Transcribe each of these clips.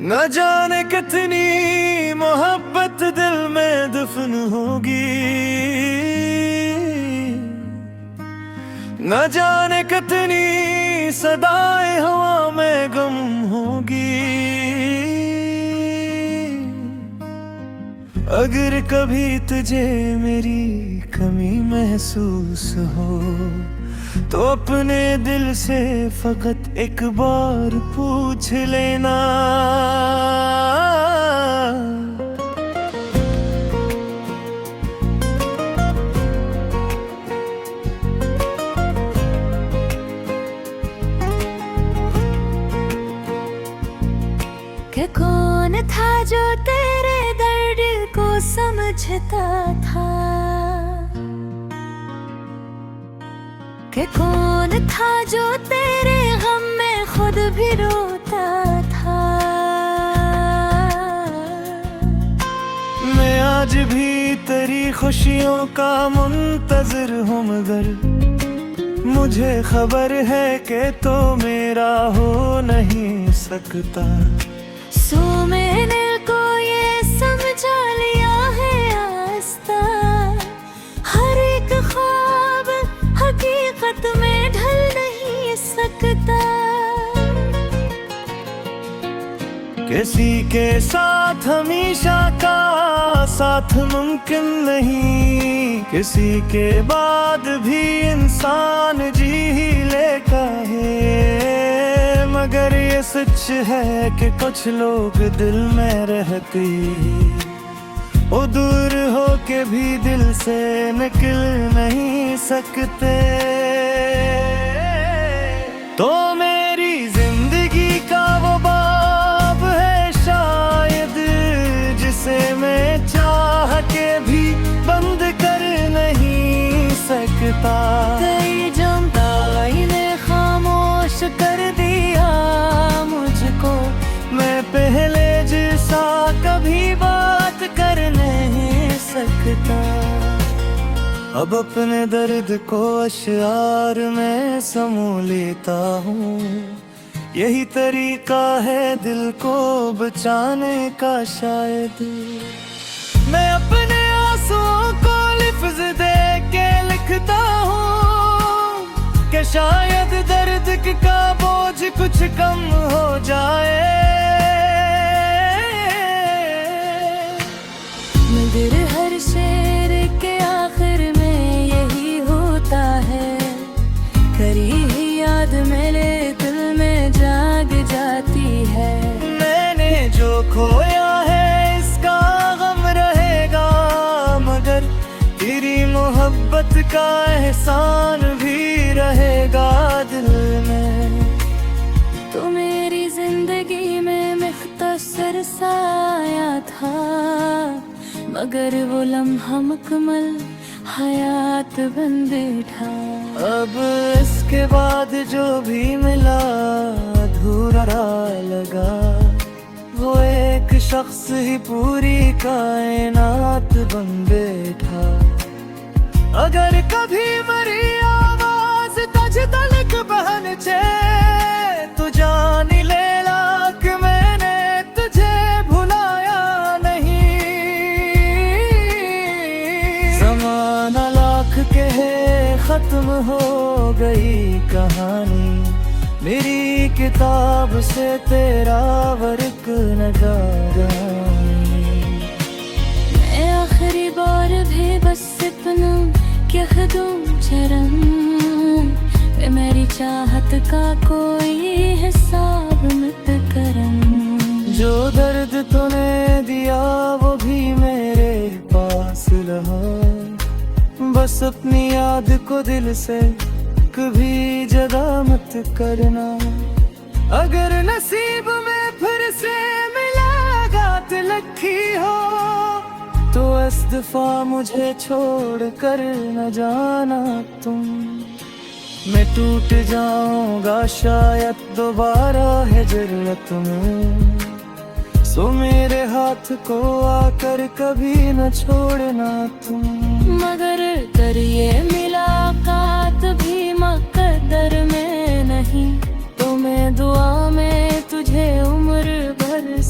न जाने कितनी मोहब्बत दिल में दफन होगी, न जाने कितनी सदाएं हवा में गम होगी। अगर कभी तुझे मेरी कमी महसूस हो तो अपने दिल से फकत एक बार पूछ लेना। कि कौन था जो तेरे दर्द को समझता था, कि कौन था जो तेरे गम में खुद भी रोता था। मैं आज भी तेरी खुशियों का मुंतज़िर हूँ, मगर मुझे खबर है कि तो मेरा हो नहीं सकता। सो मैंने को ये समझा लिया है आस्ता, हर एक ख्वाब हकीकत में ढल नहीं सकता। किसी के साथ हमेशा का साथ मुमकिन नहीं, किसी के बाद भी इंसान जी ही लेता है। मगर ये सच है कि कुछ लोग दिल में रहते वो दूर हो के भी दिल से निकल नहीं सकते। तो मेरी जिंदगी का वो बाब है शायद, जिसे मैं चाह के भी बंद कर नहीं सकता। कई जमताई ने खामोश कर दिया मुझको, मैं पहले जैसा कभी बात कर नहीं सकता। अब अपने दर्द को अशआर में समो लेता हूँ, यही तरीका है दिल को बचाने का शायद। मैं अपने आंसुओं को लिफ्ज दे के लिखता हूँ कि शायद दर्द का बोझ कुछ कम हो जाए। मगर हर शेर के आखिर में यही होता है, करी ही याद मेरे दिल में जाग जाती है। मैंने जो खोया है इसका गम रहेगा, मगर तेरी मोहब्बत का एहसान भी रहेगा दिल में। तो मेरी जिंदगी में मुख्तसर सा आया था, मगर वो लम्हा मुकम्मल हयात बन बैठा। अब इसके बाद जो भी मिला अधूरा लगा, वो एक शख्स ही पूरी कायनात बन बैठा। अगर कभी मरी आवाज तज तलक बहन चे, तू जान ले लाख मैंने तुझे भुलाया नहीं। ज़माना लाख कहे खत्म हो गई कहानी, मेरी किताब से तेरा वर्क न जागा। मैं आखिरी बार भी बस इतना कह दूं चरम, वे मेरी चाहत का कोई हिसाब मत करम। जो दर्द तूने दिया वो भी मेरे पास रहा, बस अपनी याद को दिल से कभी जदा मत करना। अगर नसीब में फिर से मुलाकात लिखी हो तो इस दफा मुझे छोड़ कर न जाना तुम। मैं टूट जाऊंगा शायद दोबारा है जरूरत में, सो मेरे हाथ को आकर कभी न छोड़ना तुम। मगर कर ये मुलाकात भी मकद्दर में नहीं, तो मैं दुआ में तुझे उम्र भर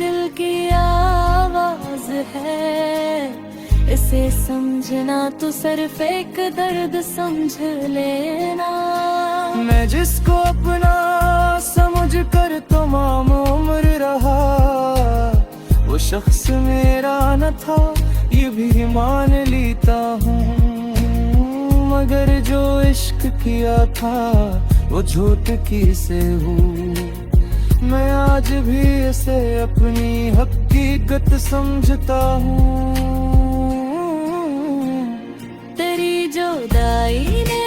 दिल की आवाज है, इसे समझना तो सिर्फ एक दर्द समझ लेना। मैं जिसको अपना समझ कर तमाम उम्र रहा, वो शख्स मेरा न था ये भी मान लेता हूँ। मगर जो इश्क किया था वो झूठ की से हूँ। मैं आज भी इसे अपनी हकीकत समझता हूँ। तेरी जुदाई ने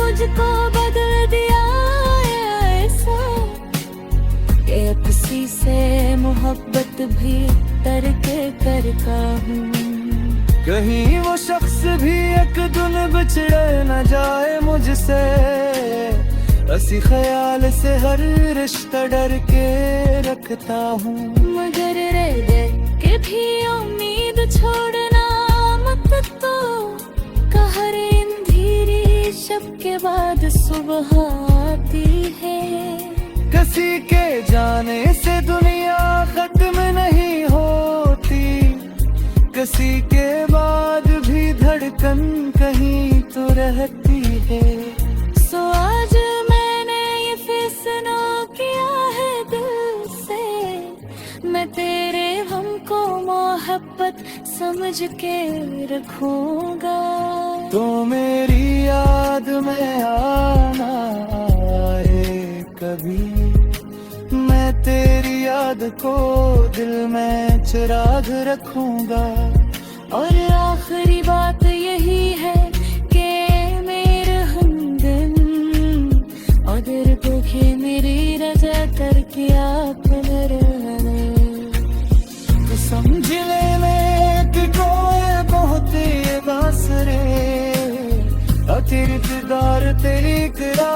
मुझको बदल दिया ऐसा कि अब किसी से मोहब्बत भी तर्क करता हूँ। कहीं वो शख्स भी एक दिन बिछड़ न जाए मुझसे, इसी ख्याल से हर रिश्ता डर के रखता हूँ। मगर रह गए कि भी उम्मीद छोड़ना मत, तो कहर अंधेरी शब के बाद सुबह आती है। किसी के जाने से दुनिया खत्म नहीं होती, किसी के बाद भी धड़कन कहीं तो रहती है। सो आज मैंने ये फैसला किया है दिल से, मैं तेरे हमको मोहब्बत समझ के रखूंगा। तो मेरी याद में आना आए कभी, मैं तेरी याद को दिल में चिराग रखूंगा। और आखिरी बात यही है कि मेरे हमदम अगर भूखे मेरी रजा करके आपने रहना, तो समझ लेने कि कोई बहुत ये बासरे, तेरी दीदार तेरी किरा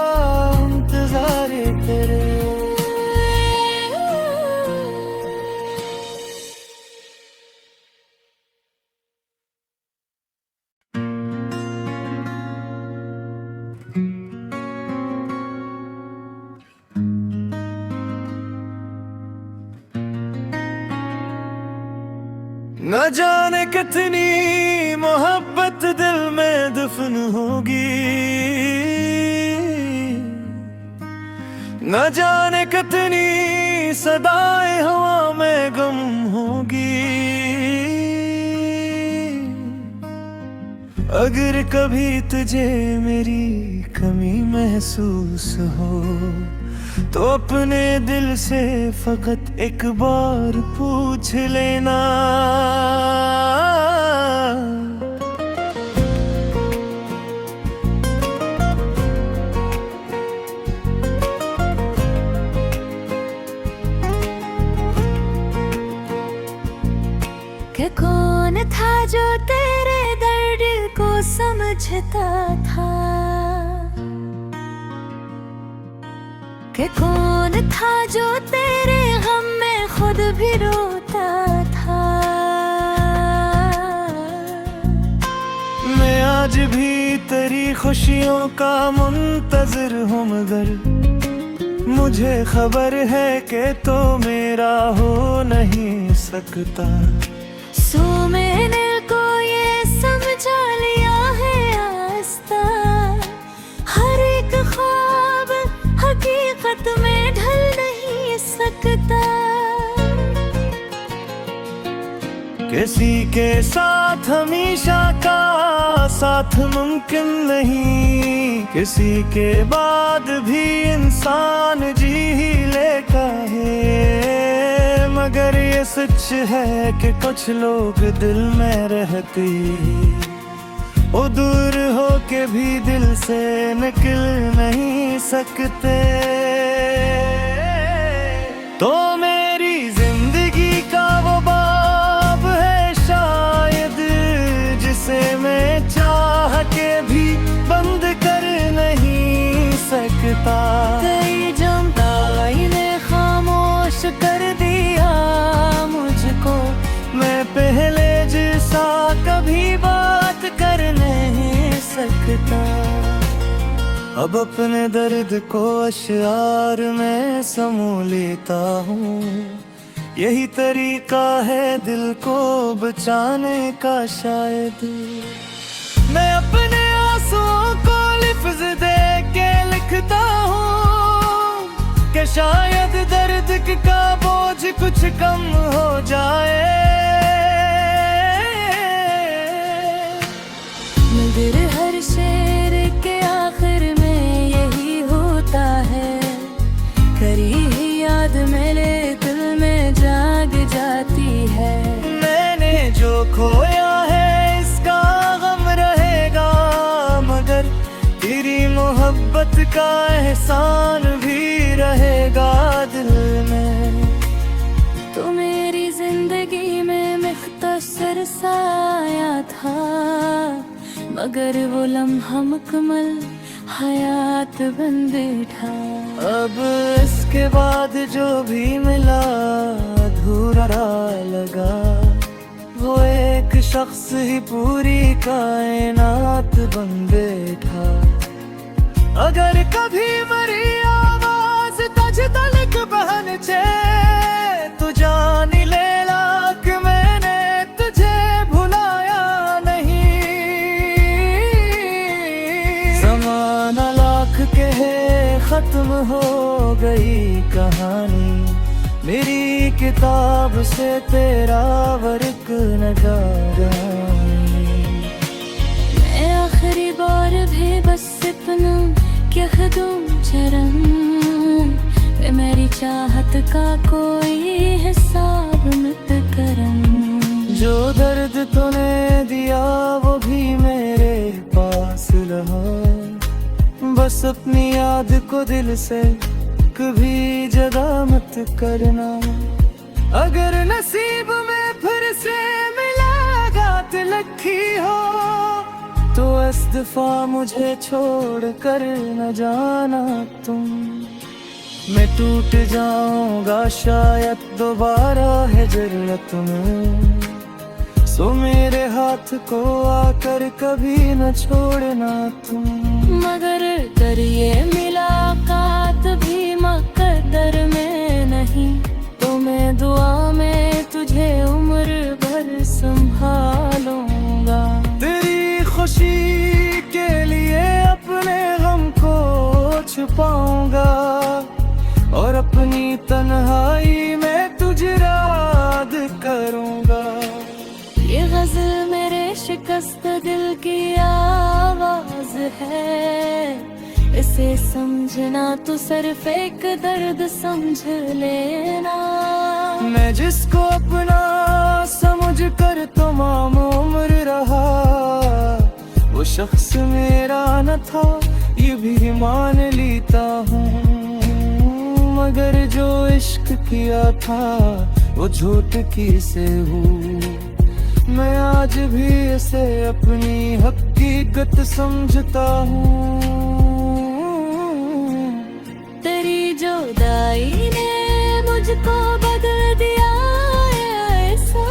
इंतजार तेरे। न जाने कितनी मोहब्बत दिल में दफन होगी, न जाने कितनी सदाएं हवा में गम होगी। अगर कभी तुझे मेरी कमी महसूस हो, तो अपने दिल से फकत एक बार पूछ लेना। कि कौन था जो तेरे दर्द को समझता था, कि कौन था जो तेरे गम में खुद भी रोता था। मैं आज भी तेरी खुशियों का मुंतज़िर हूँ, मगर मुझे खबर है कि तो मेरा हो नहीं सकता। सो मैंने को ये समझा लिया है आस्ता, हर एक ख्वाब हकीकत में ढल नहीं सकता। किसी के साथ हमेशा का साथ मुमकिन नहीं, किसी के बाद भी इंसान जी ही लेता है। मगर ये सच है कि कुछ लोग दिल में रहते, वो दूर हो के भी दिल से निकल नहीं सकते। तो मेरी जिंदगी का वो बाब है शायद, जिसे मैं चाह के भी बंद कर नहीं सकता। कई जुदाई ने खामोश कर दिया मुझको, मैं पहले जैसा कभी बात कर नहीं सकता। अब अपने दर्द को अशआर में समो लेता हूँ, यही तरीका है दिल को बचाने का शायद। मैं अपने आंसुओं को लिफ्ज दे के लिखता हूँ कि शायद दर्द का बोझ कुछ कम हो जाए। मगर हर शेर के आखिर में यही होता है, करी ही याद मेरे दिल में जाग जाती है। मैंने जो खोया है इसका गम रहेगा, मगर तेरी मोहब्बत का एहसान भी रहेगा दिल में। तो मेरी जिंदगी में मुख्तसर सा आया था, मगर वो लम्हा मुकम्मल हयात बन बैठा। अब इसके बाद जो भी मिला अधूरा लगा, वो एक शख्स ही पूरी कायनात बन बैठा। अगर कभी मरी आवाज तज तलक बहन चे, तो जान ले लाख मैंने तुझे भुलाया नहीं। ज़माना लाख के है खत्म हो गई कहानी, मेरी किताब से तेरा वर्क न जानी। मैं आखिरी बार भी बस इतना क्या दूं चरम, वे मेरी चाहत का कोई हिसाब मत करम। जो दर्द तूने दिया वो भी मेरे पास रहा, बस अपनी याद को दिल से कभी जदा मत करना। अगर नसीब में फिर से मिलागात लखी हो, तो इस दफा मुझे छोड़ कर न जाना तुम। मैं टूट जाऊंगा शायद दोबारा है जरूरत में, सो मेरे हाथ को आकर कभी न छोड़ना तुम। मगर कर ये मुलाकात भी मकद्दर में नहीं, तो मैं दुआ में तुझे उम्र भर संभालूंगा। तेरी खुशी के लिए अपने गम को छुपाऊंगा, और अपनी तन्हाई में तुझे याद करूंगा। ये गज़ल मेरे शिकस्त दिल की आवाज है, इसे समझना तो सिर्फ एक दर्द समझ लेना। मैं जिसको अपना समझ कर तमाम उम्र रहा, वो शख्स मेरा न था ये भी मान लेता हूँ। मगर जो इश्क किया था वो झूठ की से हूँ, मैं आज भी इसे अपनी हकीकत समझता हूँ। तेरी जुदाई ने मुझको बदल दिया ऐसा,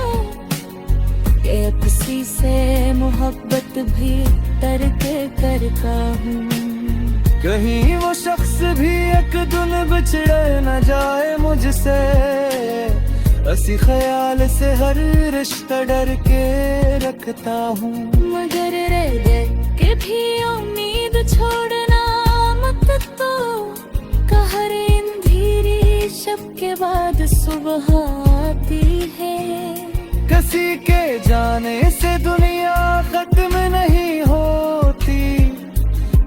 कि किसी से मोहब्बत भी करके करता हूँ। कहीं वो शख्स भी एक दिन बिछड़ न जाए मुझसे, इसी ख्याल से हर रिश्ता डर के रखता हूँ। मगर रह दे के भी उम्मीद छोड़ना मत, तो कहर अंधेरी शब के बाद सुबह आती है। किसी के जाने से दुनिया खत्म नहीं होती,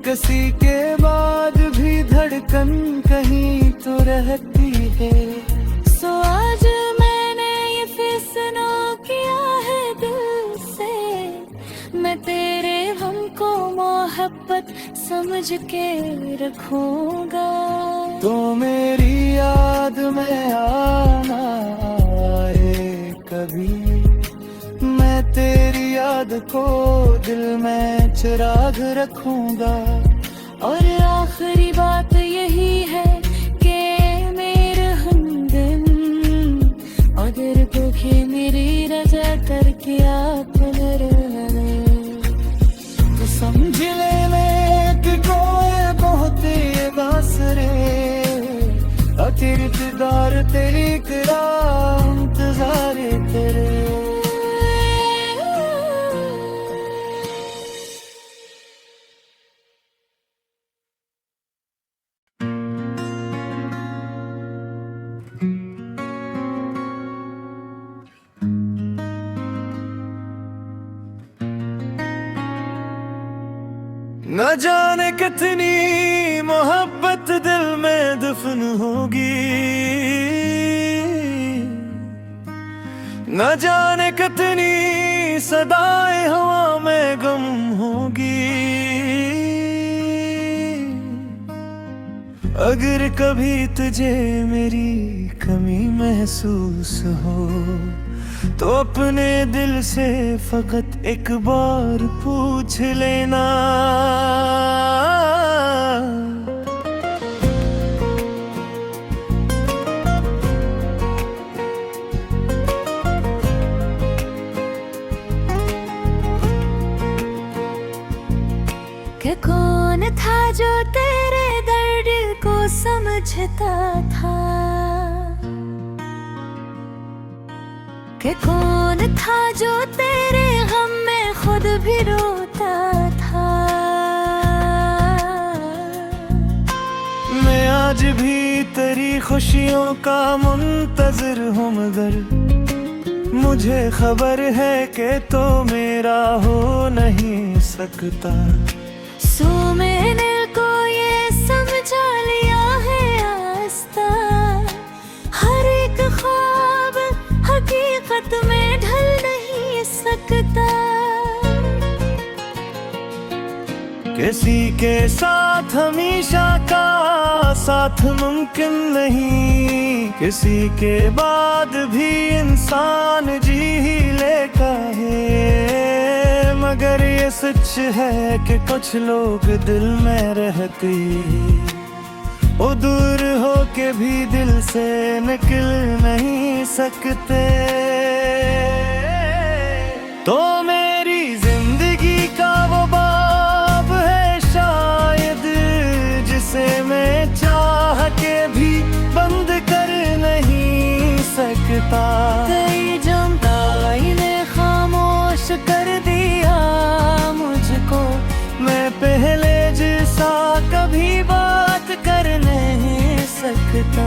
किसी के बाद भी धड़कन कहीं तो रहती है। सो आज मैंने ये फैसला किया है दिल से, मैं तेरे हमको मोहब्बत समझ के रखूंगा। तो मेरी याद में आना आए कभी, मैं तेरी याद को दिल में चिराग रखूंगा। और आखिरी बात यही है कि मेरे हमदम, अगर दुखी मेरी रजा करके आप तो समझ लेने कि कोई बहुत बासरे, आखिर दीदार तेरी तेरा इंतजार तेरे। न जाने कितनी मोहब्बत दिल में दफन होगी, न जाने कितनी सदाएं हवा में गम होगी। अगर कभी तुझे मेरी कमी महसूस हो तो अपने दिल से फकत एक बार पूछ लेना। कि कौन था जो तेरे दर्द को समझता था, कि कौन था जो तेरे गम में खुद भी रोता था। मैं आज भी तेरी खुशियों का मुंतज़िर हूँ, मगर मुझे खबर है कि तो मेरा हो नहीं सकता। सो मैंने को ये समझा लिया है आस्ता, हर एक ख्वाब हकीकत में ढल नहीं सकता। किसी के साथ हमेशा का साथ मुमकिन नहीं, किसी के बाद भी इंसान जी ही लेता है। मगर ये सच है कि कुछ लोग दिल में रहते वो दूर हो के भी दिल से निकल नहीं सकते। तो मेरी जिंदगी का वो बाब है शायद, जिसे मैं चाह के भी बंद कर नहीं सकता। कई जमताई ने खामोश कर दिया मुझको, मैं पहले जैसा कभी बात कर नहीं सकता।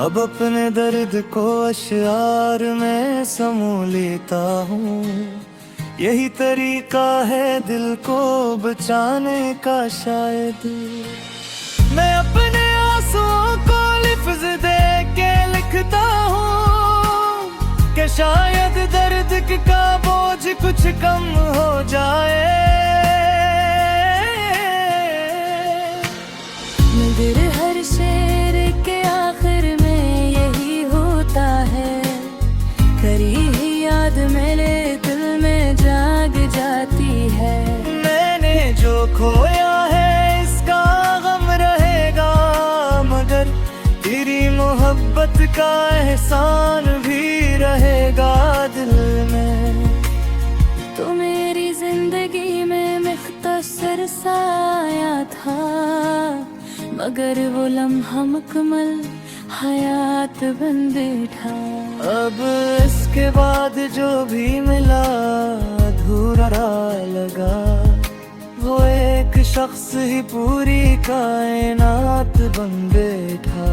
अब अपने दर्द को अशआर में समो लेता हूँ, यही तरीका है दिल को बचाने का शायद। मैं अपने आंसुओं को लिफ्ज़ दे के लिखता हूँ कि शायद दर्द का बोझ कुछ कम हो जाए। मगर हर शेर के आखिर में यही होता है, करी ही याद मेरे दिल में जाग जाती है। मैंने जो खोया है इसका गम रहेगा, मगर तेरी मोहब्बत का एहसान भी रहेगा दिल में। तो मेरी जिंदगी में मुख्तसर सा आया था, मगर वो लम्हा मुकम्मल हयात बन बैठा। अब इसके बाद जो भी मिला अधूरा लगा, वो एक शख्स ही पूरी कायनात बन बैठा।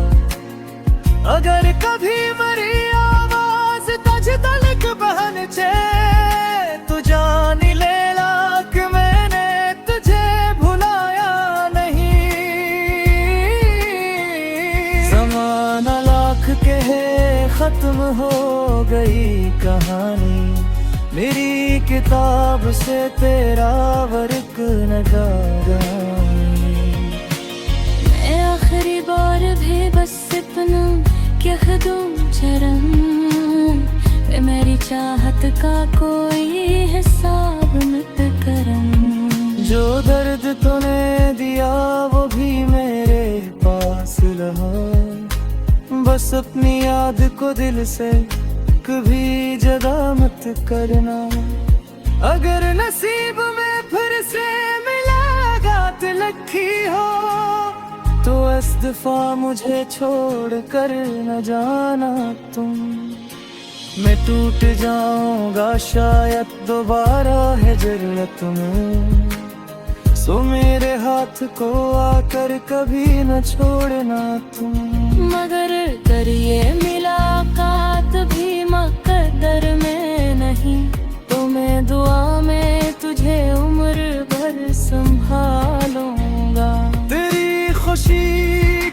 अगर कभी मरी आवाज तुझ तलक पहुंचे तो जान ले लाख मैंने तुझे भुलाया नहीं। ज़माना लाख कहे खत्म हो गई कहानी, मेरी किताब से तेरा वर्क न गाऊंगी। मैं आखिरी बार भी बस इतना क्या खदूं चरम, वे मेरी चाहत का कोई हिसाब मत करम। जो दर्द तूने दिया वो भी मेरे पास रहा, बस अपनी याद को दिल से कभी जदा मत करना। अगर नसीब में फिर से मिलागात लखी हो तो बस दफा मुझे छोड़ कर न जाना तुम। मैं टूट जाऊंगा शायद दोबारा हिजर न तुम्हें, सो मेरे हाथ को आकर कभी न छोड़ना तुम। मगर करिए मुलाकात भी मुकद्दर में नहीं, तो मैं दुआ में तुझे उम्र भर संभालूंगा। तेरी खुशी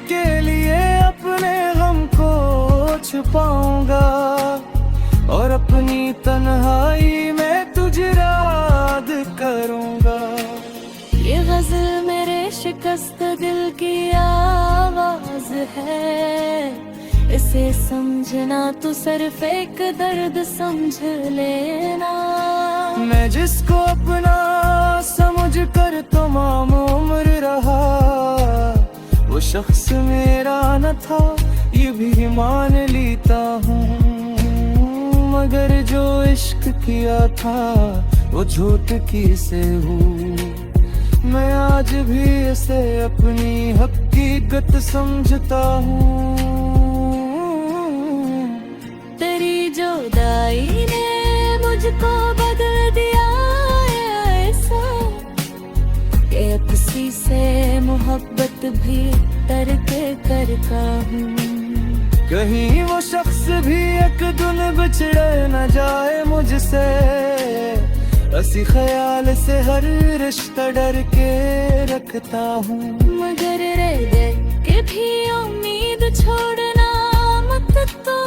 के लिए अपने गम को छुपाऊंगा, और अपनी तन्हाई में तुझे याद करूंगा। ये गजल मेरे शिकस्त दिल की आवाज है, इसे समझना तो सिर्फ एक दर्द समझ लेना। मैं जिसको अपना समझ कर तमाम उम्र रहा, वो शख्स मेरा न था ये भी मान लेता हूँ। मगर जो इश्क किया था वो झूठ की से हूँ, मैं आज भी इसे अपनी हकीकत समझता हूँ। तेरी जुदाई ने मुझको बदल दिया ऐसा, कि किसी से मोहब्बत भी तर्क करता हूँ। कहीं वो शख्स भी एक दिन बिछड़ न जाए मुझसे, इसी ख्याल से हर रिश्ता डर के रखता हूँ। मगर रह दे के भी उम्मीद छोड़ना मत, तो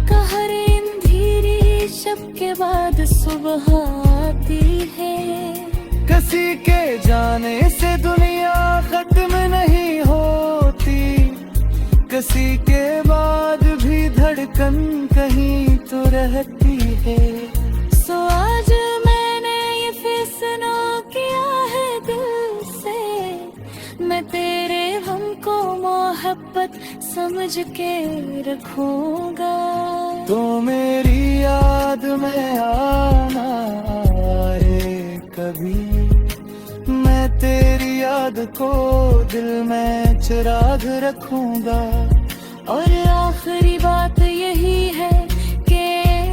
कहर अंधेरी शब के बाद सुबह आती है। किसी के जाने से दुनिया खत्म नहीं होती, किसी के बाद भी धड़कन कहीं तो रहती है। सो आज मैंने ये फैसला किया है दिल से, मैं तेरे हम को मोहब्बत समझ के रखूंगा। तो मेरी याद में आना आए कभी, मैं तेरी याद को दिल में चिराग रखूंगा। और आखिरी बात यही है कि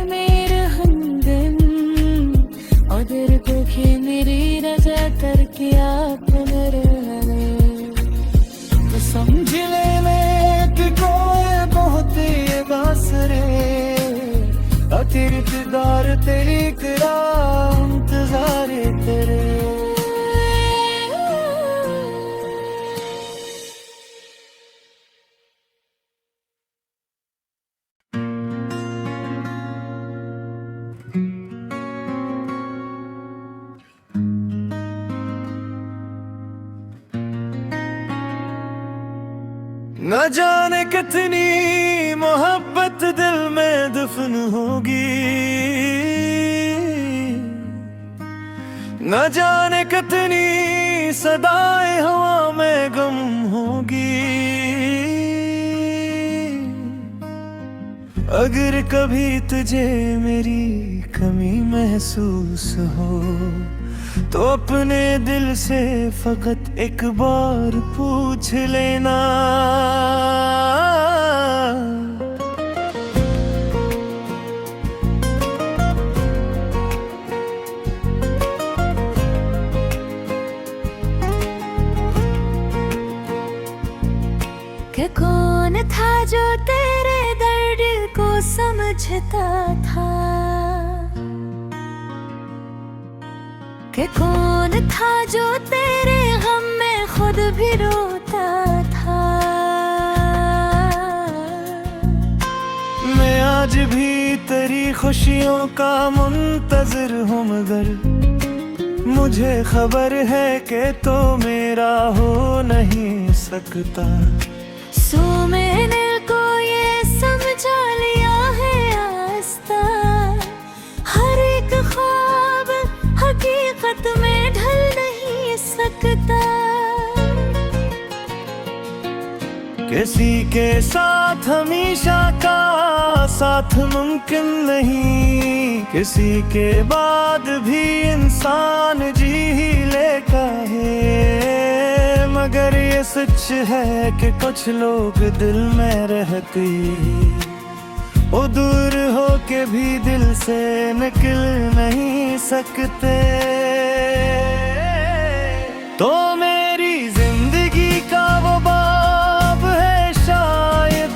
मेरे हमदम अगर देखे मेरी रजा कर किया मेरे, तो समझ लेने कि कोई बहुत ये बासरे, तेरी इंतजार तेरी करा इंतजार तेरे। न जाने कितनी मोहब्बत दिल में दफन होगी, न जाने कितनी सदाएं हवा में गम होगी। अगर कभी तुझे मेरी कमी महसूस हो, तो अपने दिल से फकत एक बार पूछ लेना। कि कौन था जो तेरे दर्द को समझता था, कि कौन था जो तेरे गम में खुद भी रोता था। मैं आज भी तेरी खुशियों का मुंतज़िर हूँ, मगर मुझे खबर है कि तो मेरा हो नहीं सकता। सो मैंने को ये समझा लिया है आस्ता, हर एक ख्वाब हकीकत में ढल नहीं सकता। किसी के साथ हमेशा का साथ मुमकिन नहीं, किसी के बाद भी इंसान जी ही लेता है। मगर ये सच है कि कुछ लोग दिल में रहती वो दूर हो के भी दिल से निकल नहीं सकते। तो मेरी जिंदगी का वो बाब है शायद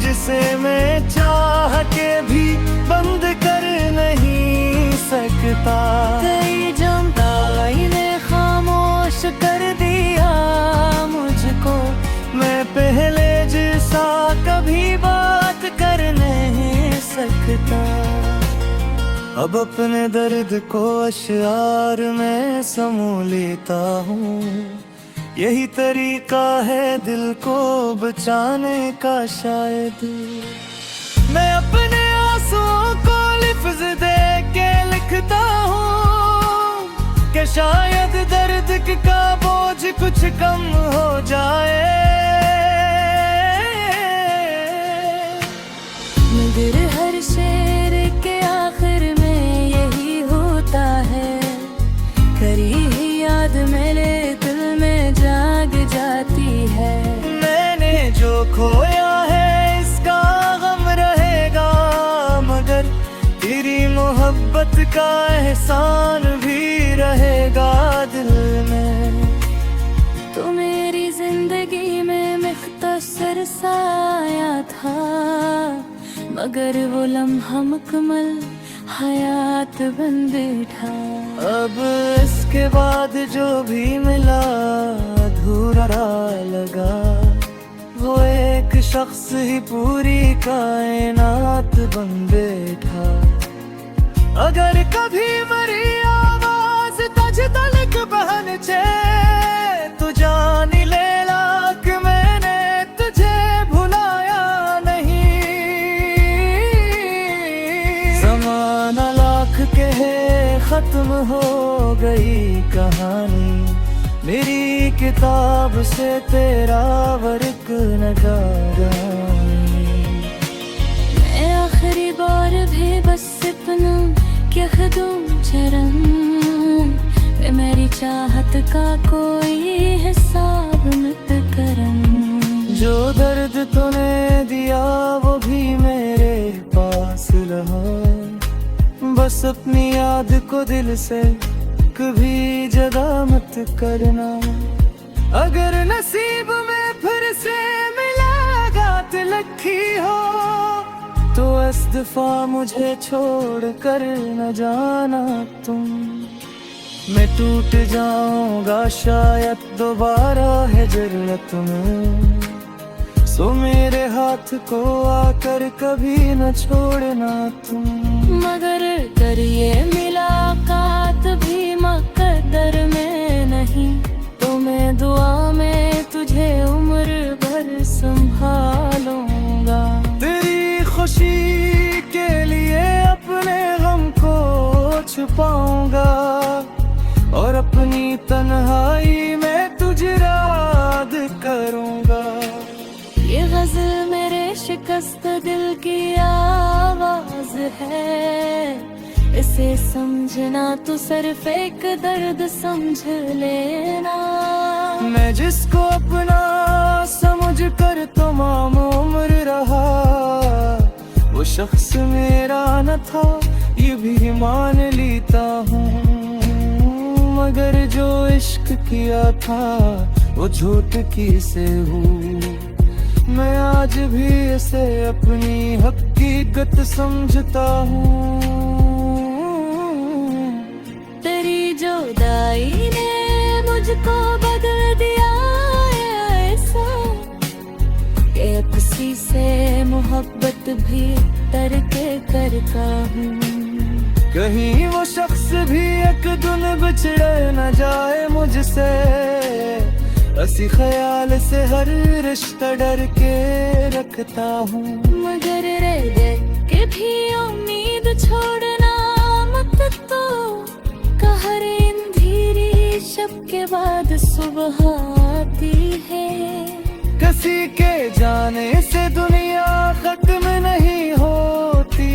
जिसे मैं चाह के भी बंद कर नहीं सकता। कई जमताई ने खामोश कर दिया मुझको, मैं पहले जैसा कभी बात कर नहीं सकता। अब अपने दर्द को अश्यार में समो लेता हूँ, यही तरीका है दिल को बचाने का शायद। मैं अपने आंसुओं को लिफ्ज दे के लिखता हूँ कि शायद दर्द का बोझ कुछ कम हो जाए। मगर हर शेर के आखिर में यही होता है, करी ही याद मेरे दिल में जाग जाती है। मैंने जो खोया है इसका गम रहेगा, मगर तेरी मोहब्बत का एहसान भी रहेगा दिल में। तो मेरी जिंदगी में मुख्तसर सा आया था, मगर वो लम्हा मुकम्मल हयात बन बैठा। अब इसके बाद जो भी मिला अधूरा लगा, वो एक शख्स ही पूरी कायनात बन बैठा। अगर कभी मरी आवाज तज तलक बहन छे, तू जान ले लाख मैंने तुझे भुलाया नहीं। ज़माना लाख के है खत्म हो गई कहानी, मेरी किताब से तेरा वर्क नगारानी। मैं आखिरी बार भी बस इतना क्या खदूम चरम, वे मेरी चाहत का कोई हिसाब मत करम। जो दर्द तूने दिया वो भी मेरे पास रहा, बस अपनी याद को दिल से कभी जदा मत करना। अगर नसीब में फिर से मिलागात लखी हो, तो इस दफा मुझे छोड़ कर न जाना तुम। मैं टूट जाऊंगा शायद दोबारा है जरूरत में, सो मेरे हाथ को आकर कभी न छोड़ना तुम। मगर कर ये मुलाकात भी मकद्दर में नहीं, तो मैं दुआ में तुझे उम्र भर संभालूंगा। तेरी खुशी के लिए अपने गम को छुपाऊंगा, और अपनी तन्हाई में तुझे याद करूंगा। ये गज़ल मेरे शिकस्त दिल की आवाज है, इसे समझना तो सिर्फ एक दर्द समझ लेना। मैं जिसको अपना समझ कर तमाम उम्र रहा, वो शख्स मेरा न था ये भी मान लेता हूँ। मगर जो इश्क किया था वो झूठ की से हूँ, मैं आज भी इसे अपनी हकीकत समझता हूँ। तेरी जुदाई ने मुझको बदल दिया ऐसा, कि किसी से मोहब्बत भी तरके करता हूँ। कहीं वो शख्स भी एक दिन बिछड़ न जाए मुझसे, इसी ख्याल से हर रिश्ता डर के रखता हूँ। मगर रह दे के भी उम्मीद छोड़ना मत, तो कहर अंधेरी शब के बाद सुबह आती है। किसी के जाने से दुनिया खत्म नहीं होती,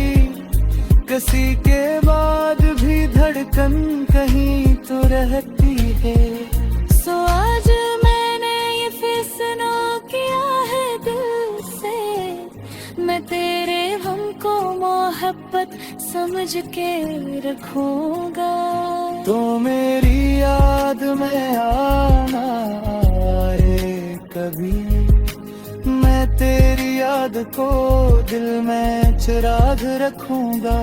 किसी के बाद भी धड़कन कहीं तो रहती है। सो आज मैं मोहब्बत समझ के रखूंगा। तो मेरी याद में आना आए कभी, मैं तेरी याद को दिल में चिराग रखूंगा।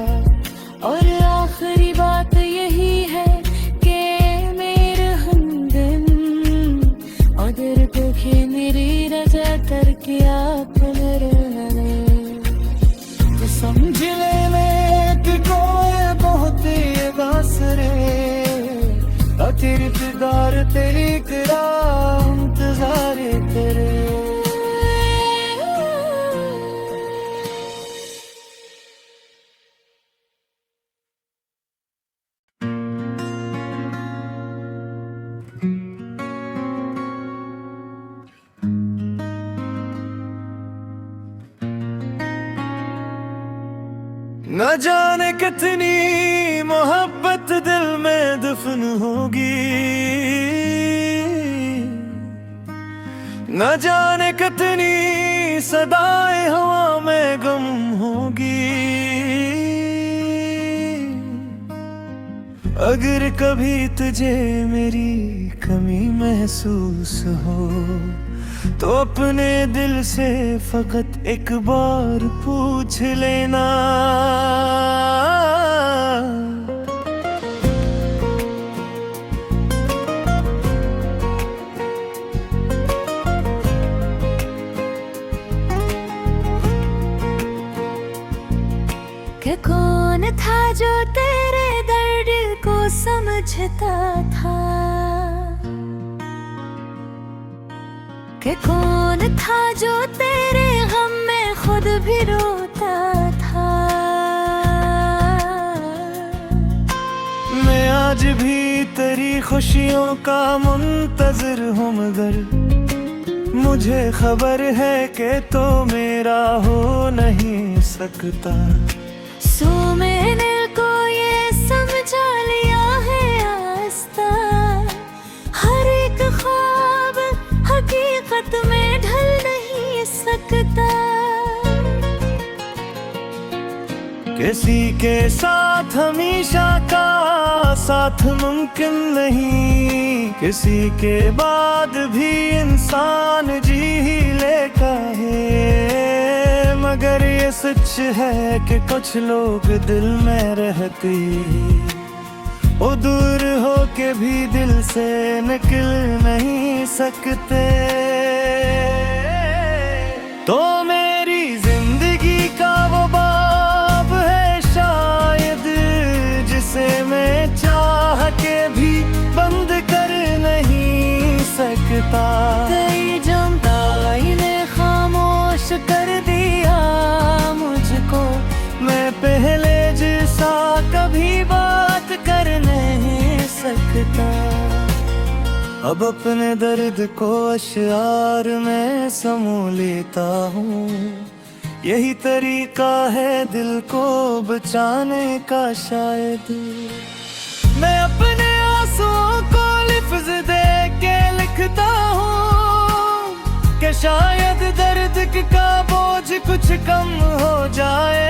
और आखिरी बात यही है कि मेरे हमदम अगर दुखी मेरी रजा करके आपने रहने, तो समझ लेने कि कोई बहुत बासरे तेरी फिदार तेरी तेरा इंतजार तेरे। न जाने कितनी मोहब्बत दिल में दफन होगी, न जाने कितनी सदाएं हवा में गम होगी। अगर कभी तुझे मेरी कमी महसूस हो तो अपने दिल से फकत एक बार पूछ लेना। कि कौन था जो तेरे दर्द को समझता था, कि कौन था जो तेरे गम में खुद भी रोता था। मैं आज भी तेरी खुशियों का मुंतज़िर हूँ, मगर मुझे खबर है कि तो मेरा हो नहीं सकता। सो मैंने को ये समझा लिया है आस्ता, हर एक ख्वाब हकीकत में ढल नहीं सकता। किसी के साथ हमेशा का साथ मुमकिन नहीं, किसी के बाद भी इंसान जी ही लेता है। मगर ये सच है कि कुछ लोग दिल में रहते वो दूर हो के भी दिल से निकल नहीं सकते। तो मेरी जिंदगी का वो बाब है शायद, जिसे मैं चाह के भी बंद कर नहीं सकता। कई जमदाई ने खामोश कर दिया मुझको, मैं पहले जैसा कभी बात कर नहीं सकता। अब अपने दर्द को अशआर में समो लेता हूँ, यही तरीका है दिल को बचाने का शायद। मैं अपने आंसुओं को लिफ्ज दे के लिखता हूँ कि शायद दर्द का बोझ कुछ कम हो जाए।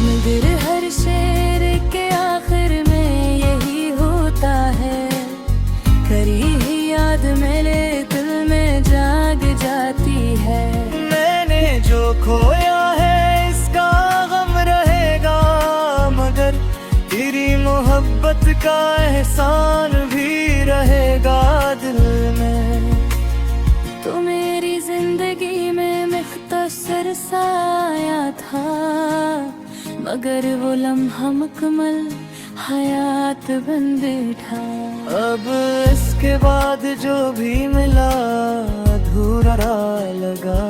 मगर हर शेर के आखिर में यही होता है, करी ही याद मेरे दिल में जाग जाती है। मैंने जो खोया है इसका गम रहेगा, मगर तेरी मोहब्बत का एहसान भी रहेगा दिल में। तो मेरी जिंदगी में मुख्तसर सा आया था, मगर वो लम्हा मुकम्मल हयात बन बैठा। अब इसके बाद जो भी मिला अधूरा लगा,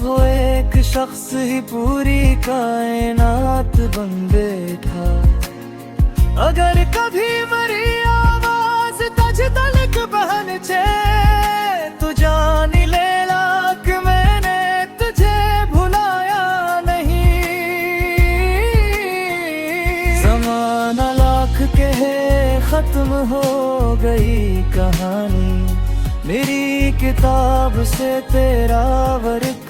वो एक शख्स ही पूरी कायनात बन बैठा। अगर कभी मरी आवाज तज तलक बहन छे, तू जान ले लाक मैंने तुझे भुलाया नहीं। ज़माना लाख कहे खत्म हो गई कहानी, मेरी किताब से तेरा वर्क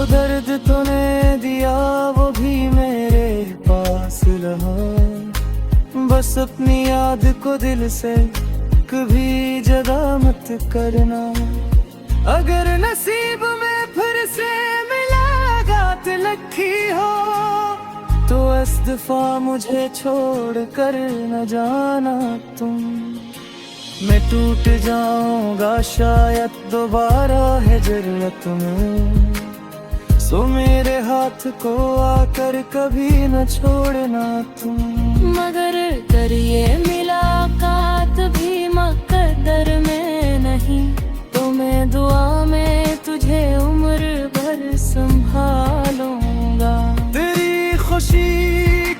दर्द तूने दिया वो भी मेरे पास रहा, बस अपनी याद को दिल से कभी जदा मत करना। अगर नसीब में फिर से मुलाकात लिखी हो तो इस दफा मुझे छोड़ कर न जाना तुम। मैं टूट जाऊंगा शायद दोबारा है जरूरत में, सो मेरे हाथ को आकर कभी न छोड़ना तुम। मगर करिए मुलाकात भी मुकद्दर में नहीं, तो मैं दुआ में तुझे उम्र भर संभालूंगा। तेरी खुशी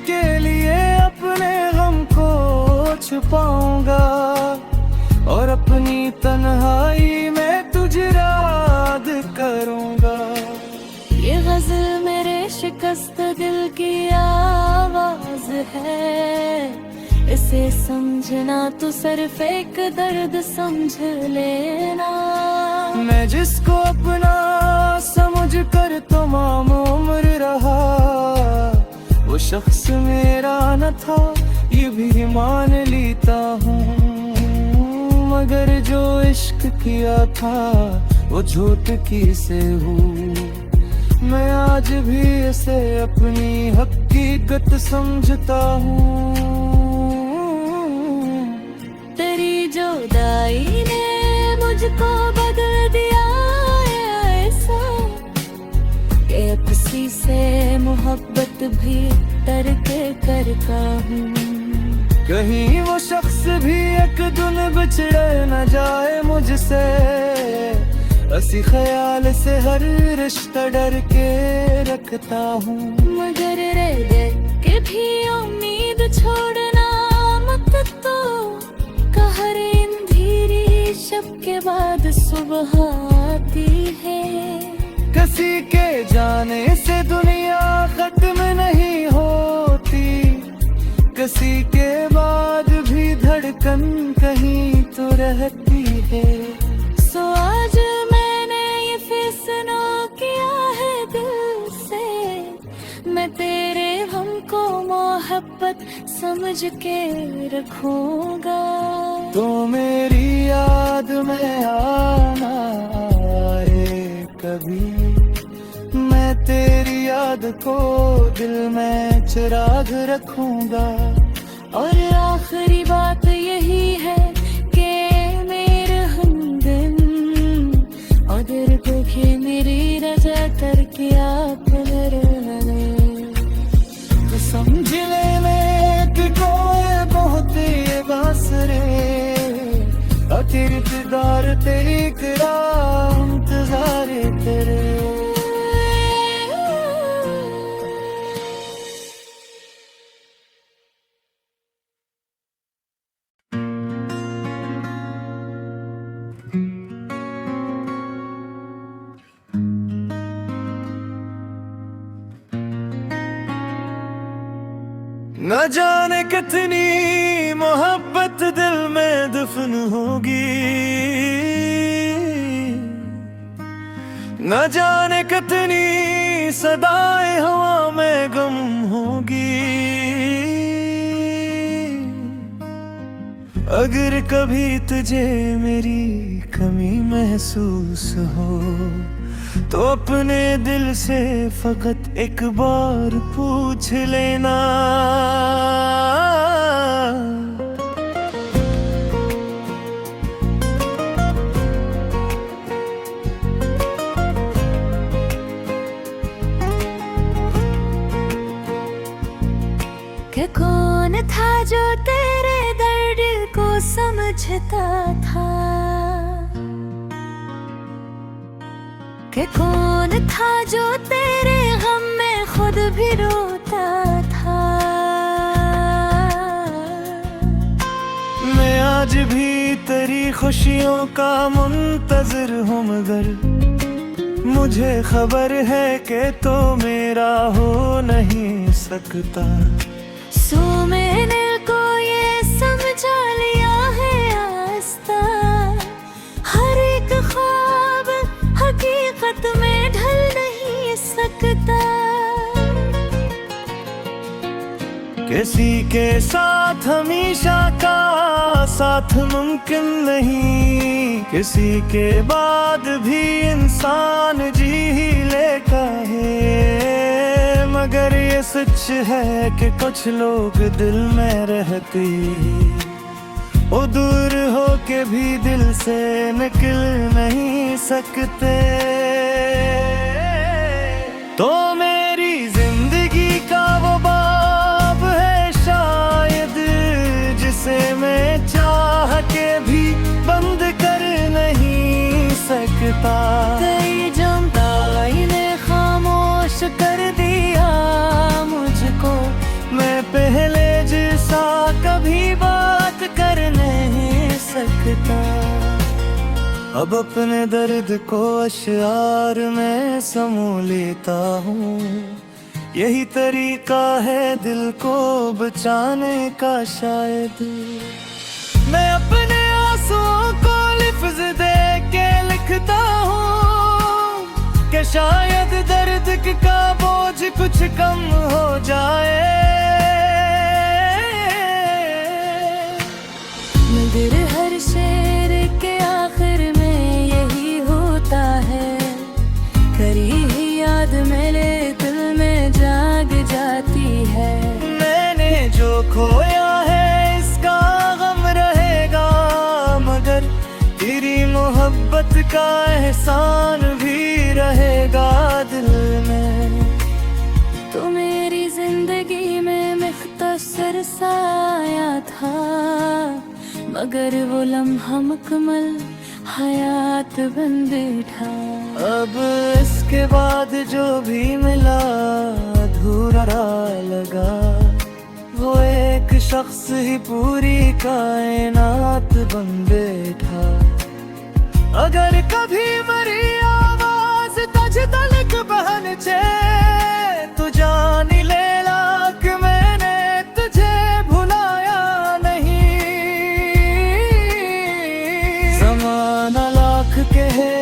के लिए अपने गम को छुपाऊंगा और अपनी तन्हाई में तुझे याद करूंगा। ये गजल मेरे शिकस्त दिल की आवाज है, इसे समझना तो सिर्फ एक दर्द समझ लेना। मैं जिसको अपना समझ कर तमाम उम्र रहा, वो शख्स मेरा न था ये भी मान लेता हूँ। मगर जो इश्क किया था वो झूठ की से हूँ, मैं आज भी इसे अपनी हकीकत समझता हूँ। तेरी जुदाई ने मुझको बदल दिया ऐसा कि किसी से मोहब्बत भी तर्क करता हूँ। कहीं वो शख्स भी एक दिन बिछड़ न जाए मुझसे, इसी ख्याल से हर रिश्ता डर के रखता हूँ। मगर रह गए कि भी उम्मीद छोड़ना मत, तो कहर अंधेरी शब के बाद सुबह आती है। किसी के जाने से दुनिया खत्म नहीं होती, किसी के बाद भी धड़कन कहीं तो रहती है। सो आज मैंने ये फैसला किया है दिल से, मैं तेरे हमको मोहब्बत समझ के रखूंगा। तो मेरी याद में आना आए कभी, मैं तेरी याद को दिल में चिराग रखूंगा। और आखिरी बात यही है कि मेरे हमदम अगर देखे मेरी रजा करके आप तो समझ लेने कि कोई बहुत ये बासरे तेरी इंतजार तेरी करा इंतजार तेरे। न जाने कितनी मोहब्बत दिल में दफन होगी, न जाने कितनी सदाएं हवा में गम होगी। अगर कभी तुझे मेरी कमी महसूस हो तो अपने दिल से फकत एक बार पूछ लेना। कि कौन था जो तेरे दर्द को समझता था, कि कौन था जो तेरे गम में खुद भी रोता था। मैं आज भी तेरी खुशियों का मुंतज़िर हूँ, मगर मुझे खबर है कि तो मेरा हो नहीं सकता। सो मैंने को ये समझा लिया है आस्ता, हर एक ख्वाब हकीकत में ढल नहीं सकता। किसी के साथ हमेशा का साथ मुमकिन नहीं, किसी के बाद भी इंसान जी ही लेता है। मगर ये सच है कि कुछ लोग दिल में रहते, वो दूर हो के भी दिल से निकल नहीं सकते। तो मेरी जिंदगी का वो बाब है शायद, जिसे मैं चाह के भी बंद कर नहीं सकता। कई जुदाई ने खामोश कर दिया मुझको, मैं पहले जैसा कभी बात कर नहीं सकता। अब अपने दर्द को अशआर में समो लेता हूँ, यही तरीका है दिल को बचाने का शायद। मैं अपने आंसुओं को लिफ्ज दे के लिखता हूँ कि शायद दर्द का बोझ कुछ कम हो जाए। मगर हर शेर के आखिर में यही होता है, करी ही याद मेरे दिल में जाग जाती है। मैंने जो खोया है इसका गम रहेगा, मगर तेरी मोहब्बत का एहसान भी रहेगा दिल में। तो मेरी जिंदगी में मुख्तसर सा आया था, मगर वो लम्हा मुकम्मल हयात बन बैठा। अब इसके बाद जो भी मिला अधूरा लगा, वो एक शख्स ही पूरी कायनात बन बैठा। अगर कभी मरी आवाज तुझ तलक पहुंचे, तो जान ले ला कि मैंने तुझे भुलाया नहीं। ज़माना लाख कहे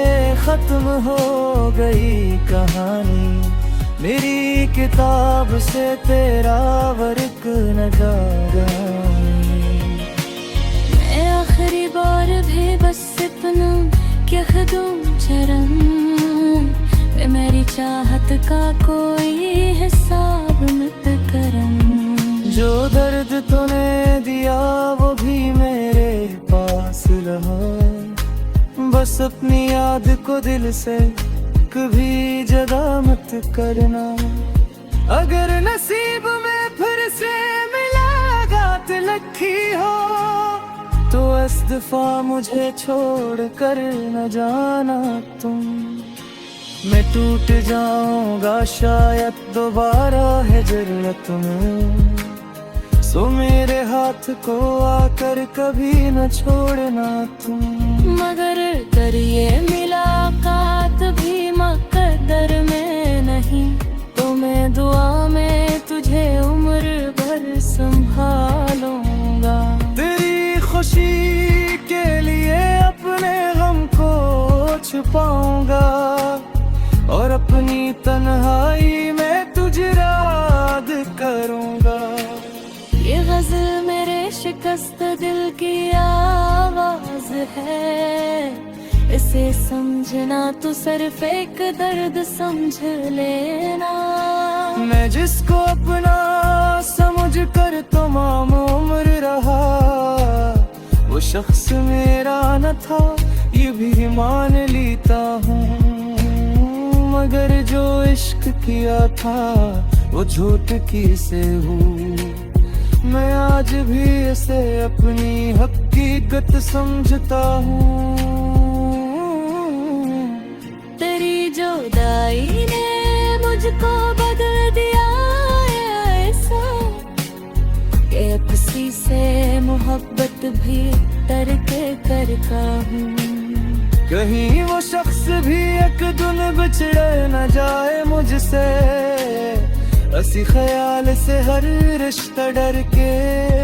खत्म हो गई कहानी, मेरी किताब से तेरा वर्क न जागा। मैं आखिरी बार भी बस इतना क्या खदूं चरम, वे मेरी चाहत का कोई हिसाब मत करम। जो दर्द तूने दिया वो भी मेरे पास रहा, बस अपनी याद को दिल से कभी जदा मत करना। अगर नसीब में फिर से मुलाकात लिखी हो, तो इस दफा मुझे छोड़ कर न जाना तुम। मैं टूट जाऊंगा शायद दोबारा है जरूरत में, सो मेरे हाथ को आकर कभी न छोड़ना तुम। मगर कर ये मुलाकात भी मुकद्दर में नहीं, तो मैं दुआ में तुझे उम्र भर संभालूंगा। तेरी खुशी के लिए अपने गम को छुपाऊंगा, और अपनी तन्हाई में तुझे याद करूंगा। ये गज़ल मेरे शिकस्त दिल की आवाज है, इसे समझना तो सिर्फ एक दर्द समझ लेना। मैं जिसको अपना समझ कर तमाम उम्र रहा, वो शख्स मेरा न था ये भी मान लेता हूँ। मगर जो इश्क किया था वो झूठ की से हूँ, मैं आज भी इसे अपनी हकीकत समझता हूँ। तेरी जुदाई ने मुझको बदल दिया ऐसा, कि अब किसी से मोहब्बत भी तर्क करता हूँ। कहीं वो शख्स भी एक दिन बिछड़ न जाए मुझसे, इसी ख्याल से हर रिश्ता डर के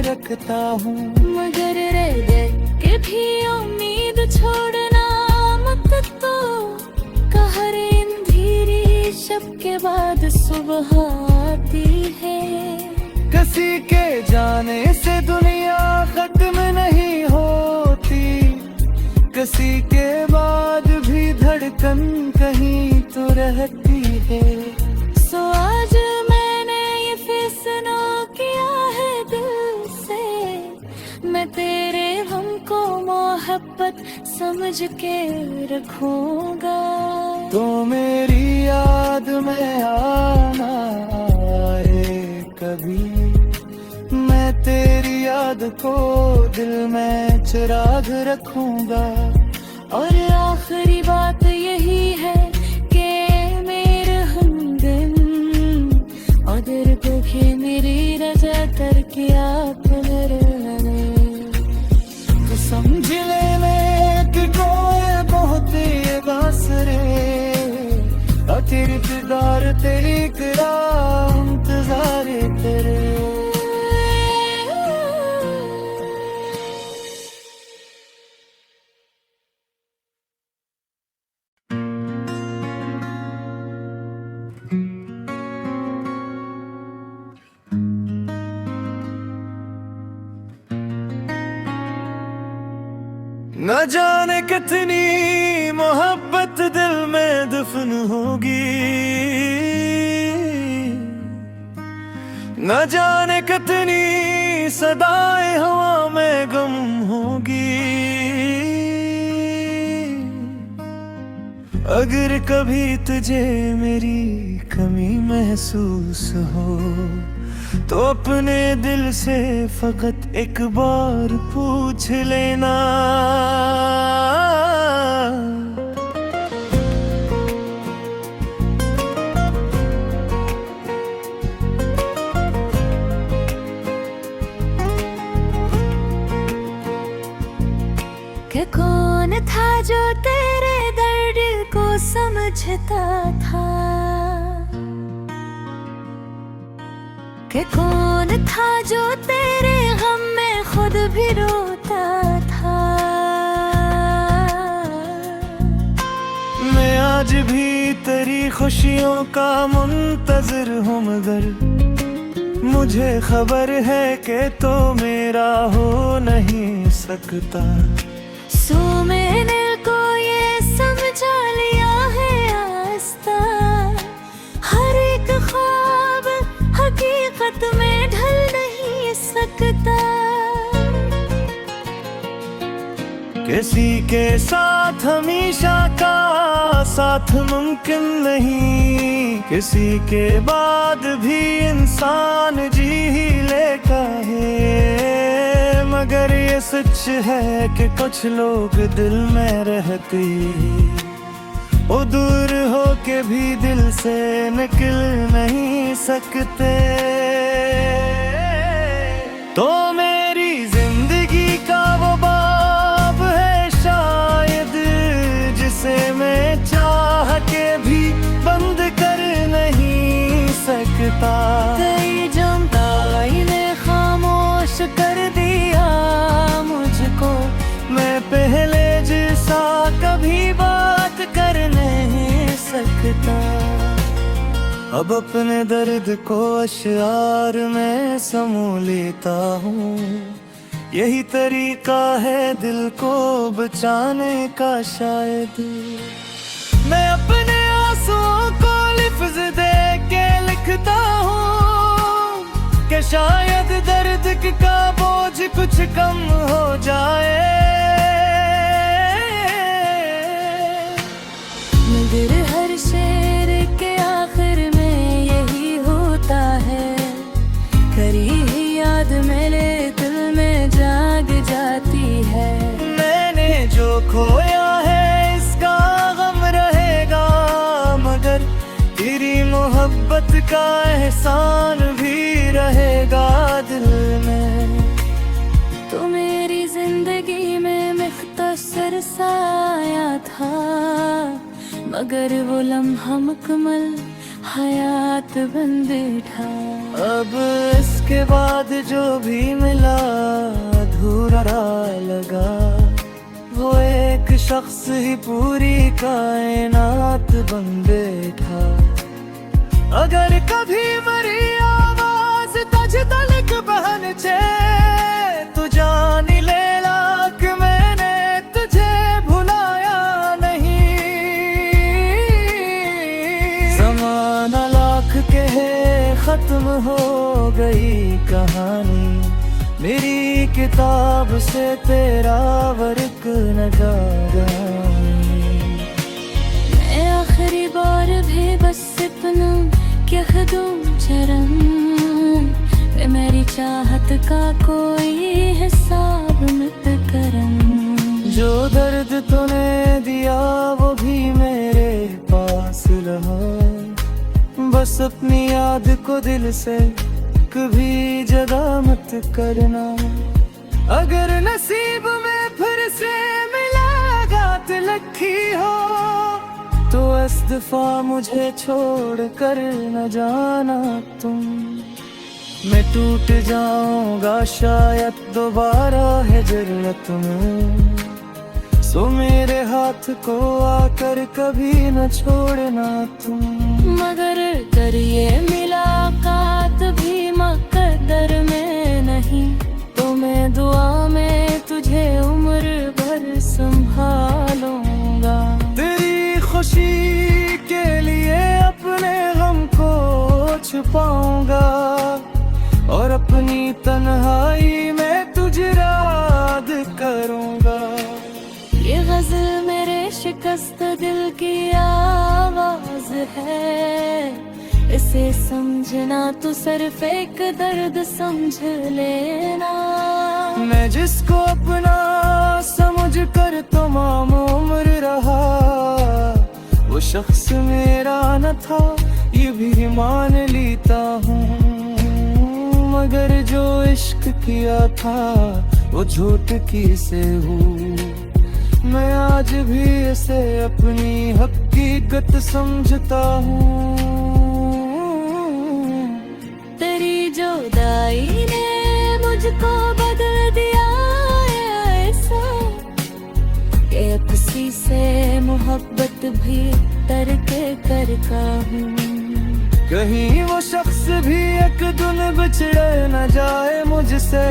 रखता हूँ। मगर रह गए कि भी उम्मीद छोड़ना मत, तो कहर इन धीरी जब के बाद सुबह आती है। किसी के जाने से दुनिया खत्म नहीं होती, किसी के बाद भी धड़कन कहीं तो रहती है। सो आज मैंने ये फैसला किया है दिल से, मैं तेरे गम को मोहब्बत समझ के रखूंगा। तो मेरी याद में आना आए कभी, मैं तेरी याद को दिल में चिराग रखूंगा। और आखिरी बात यही है कि मेरे हमदम अदर को के मेरी रजा कर किया पुनर्ने। तो समझ लेने कि कोई बहुत ये बासरे, तेरी इंतजार तेरी करा इंतजार तेरे। न जाने कितनी मोहब्बत दिल में दफन होगी, न जाने कितनी सदाएं हवा में गम होगी। अगर कभी तुझे मेरी कमी महसूस हो तो अपने दिल से फकत एक बार पूछ लेना। कि कौन था जो तेरे दर्द को समझता था, कि कौन था जो तेरे गम में खुद भी रोता था। मैं आज भी तेरी खुशियों का मुंतज़िर हूँ, मगर मुझे खबर है कि तो मेरा हो नहीं सकता। सो मैंने को ये समझा लिया है आस्ता, हर एक ख्वाब हकीकत में ढल नहीं सकता। किसी के साथ हमेशा का साथ मुमकिन नहीं, किसी के बाद भी इंसान जी ही लेता है। मगर ये सच है कि कुछ लोग दिल में रहते, वो दूर हो के भी दिल से निकल नहीं सकते। तो मेरी जिंदगी का वो बाब है शायद, जिसे मैं चाह के भी बंद कर नहीं सकता। कई जमताई ने खामोश कर दिया मुझको, मैं पहले जैसा कभी बात कर नहीं सकता। अब अपने दर्द को अशआर में समो लेता हूँ, यही तरीका है दिल को बचाने का शायद। मैं अपने आंसुओं को लिफ्ज दे के लिखता हूँ कि शायद दर्द का बोझ कुछ कम हो जाए। मगर हर शेर के आखिर में यही होता है, करी ही याद मेरे दिल में जाग जाती है। मैंने जो खोया है इसका गम रहेगा, मगर तेरी मोहब्बत का एहसान भी रहेगा दिल में। तो मेरी जिंदगी में मुख्तसर सा आया था, मगर वो लम्हा मुकम्मल हयात बन बैठा। अब इसके बाद जो भी मिला अधूरा लगा, वो एक शख्स ही पूरी कायनात बन बैठा। अगर कभी मरी आवाज तज तलक बहन छे तू जान ले लाख मैंने तुझे भुलाया नहीं। ज़माना लाख के है खत्म हो गई कहानी, मेरी किताब से तेरा वर्क न जाएगा। मैं आखिरी बार भी बस इतना क्या दूं चरम, वे मेरी चाहत का कोई हिसाब मत करम। जो दर्द तूने दिया वो भी मेरे पास रहा, बस अपनी याद को दिल से कभी जदा मत करना। अगर नसीब में फिर से मिलागात लखी हो तो इस दफा मुझे छोड़ कर न जाना तुम। मैं टूट जाऊंगा शायद दोबारा है जरूरत में, सो मेरे हाथ को आकर कभी न छोड़ना तुम। मगर कर ये मुलाकात भी मकद्दर में नहीं, तो मैं दुआ में तुझे उम्र भर संभालूंगा। तेरी खुशी के लिए अपने गम को छुपाऊंगा और अपनी तन्हाई में तुझे याद करूंगा। ये गज़ल मेरे शिकस्त दिल की आवाज है, इसे समझना तो सिर्फ एक दर्द समझ लेना। मैं जिसको अपना समझ कर तमाम उम्र रहा, वो शख्स मेरा न था ये भी मान लेता हूँ। मगर जो इश्क किया था वो झूठ की से हूँ, मैं आज भी इसे अपनी हकीकत समझता हूँ। तेरी जुदाई ने मुझको बदल दिया ऐसा कि अब किसी से मोहब्बत भी तरके करता हूँ। कहीं वो शख्स भी एक दिन बिछड़ न जाए मुझसे,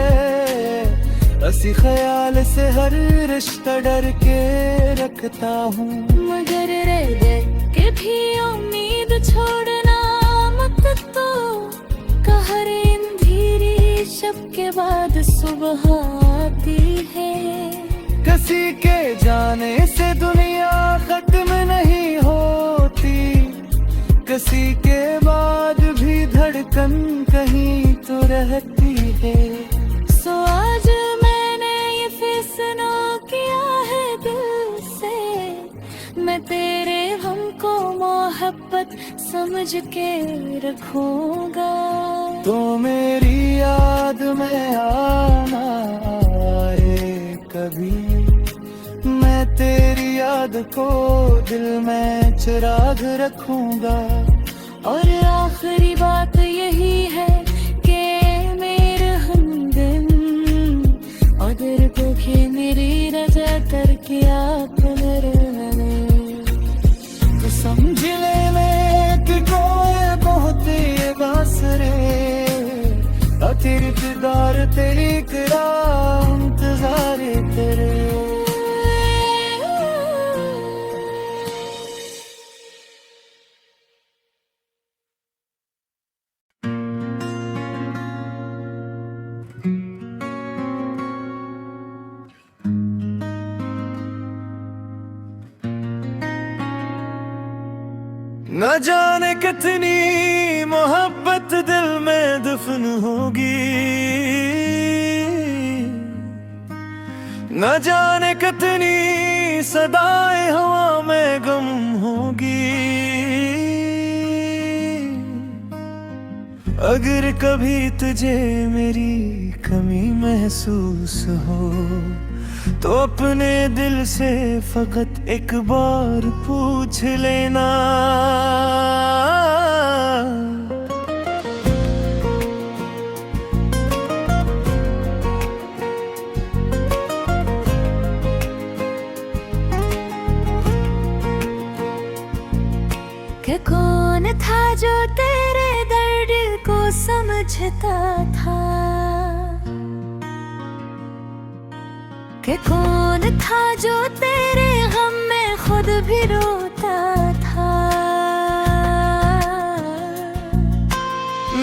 इसी ख्याल से हर रिश्ता डर के रखता हूँ। मगर रह दे के भी उम्मीद छोड़ना मत, तो कहर अंधेरी शब के बाद सुबह आती है। किसी के जाने से दुनिया खत्म नहीं होती, किसी के बाद भी धड़कन कहीं तो रहती है। सो आज मैंने ये फैसला किया है दिल से, मैं तेरे हमको मोहब्बत समझ के रखूंगा। तो मेरी याद में आना आए कभी, मैं तेरी याद को दिल में चिराग रखूंगा। और आखिरी बात यही है कि मेरे हमदम अगर दुखी मेरी रजा कर किया तो समझ ले मैं कि कोई बहुत बासरे, तेरी इंतजार तेरी करा इंतजार तेरे। न जाने कितनी मोहब्बत दिल में दफन होगी, न जाने कितनी सदाएं हवा में गम होगी। अगर कभी तुझे मेरी कमी महसूस हो तो अपने दिल से फकत एक बार पूछ लेना। कि कौन था जो तेरे पूछता था कि कौन था जो तेरे गम में खुद भी रोता था।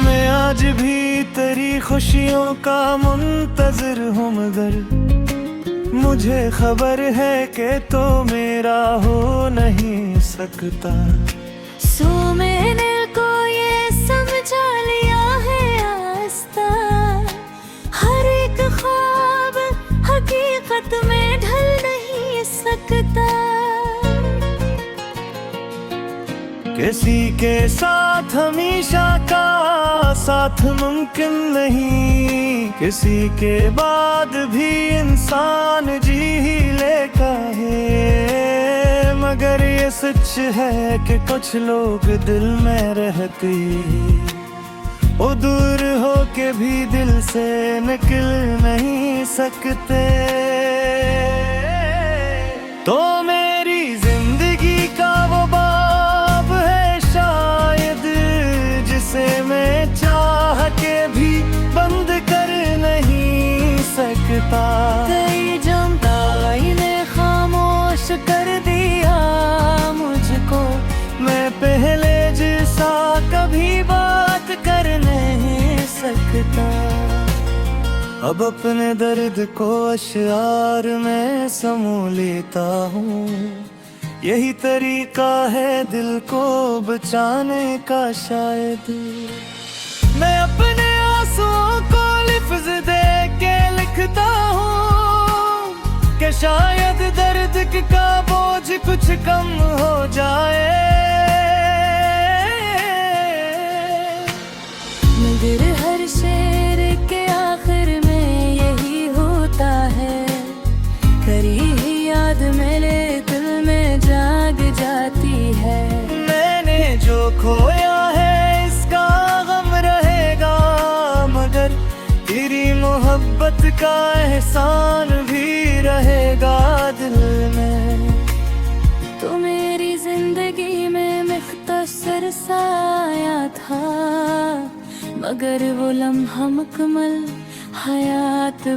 मैं आज भी तेरी खुशियों का मुंतज़िर हूँ, मगर मुझे खबर है कि तो मेरा हो नहीं सकता। सो मैंने को ये समझा लिया है आस्ता, हर एक ख्वाब हकीकत में ढल नहीं सकता। किसी के साथ हमेशा का साथ मुमकिन नहीं, किसी के बाद भी इंसान जी ही लेता है। मगर ये सच है कि कुछ लोग दिल में रहते, वो दूर हो के भी दिल से निकल नहीं सकते। तो मेरी जिंदगी का वो बाब है शायद, जिसे मैं चाह के भी बंद कर नहीं सकता। कई जमदाई ने खामोश कर दिया मुझको, मैं पहले जैसा कभी बात कर नहीं सकता। अब अपने दर्द को अशआर में समो लेता हूँ, यही तरीका है दिल को बचाने का शायद। मैं अपने आंसुओं को लिफ्ज़ दे के लिखता हूँ कि शायद दर्द का बोझ कुछ कम हो जाए। मगर हर शेर के आखिर में यही होता है, करी ही याद मेरे दिल में जाग जाती है। मैंने जो खोया है इसका गम रहेगा, मगर तेरी मोहब्बत का एहसान भी रहेगा दिल में। तो मेरी जिंदगी में मुख्तसर सा आया था, मगर वो लम्हा मुकम्मल हयात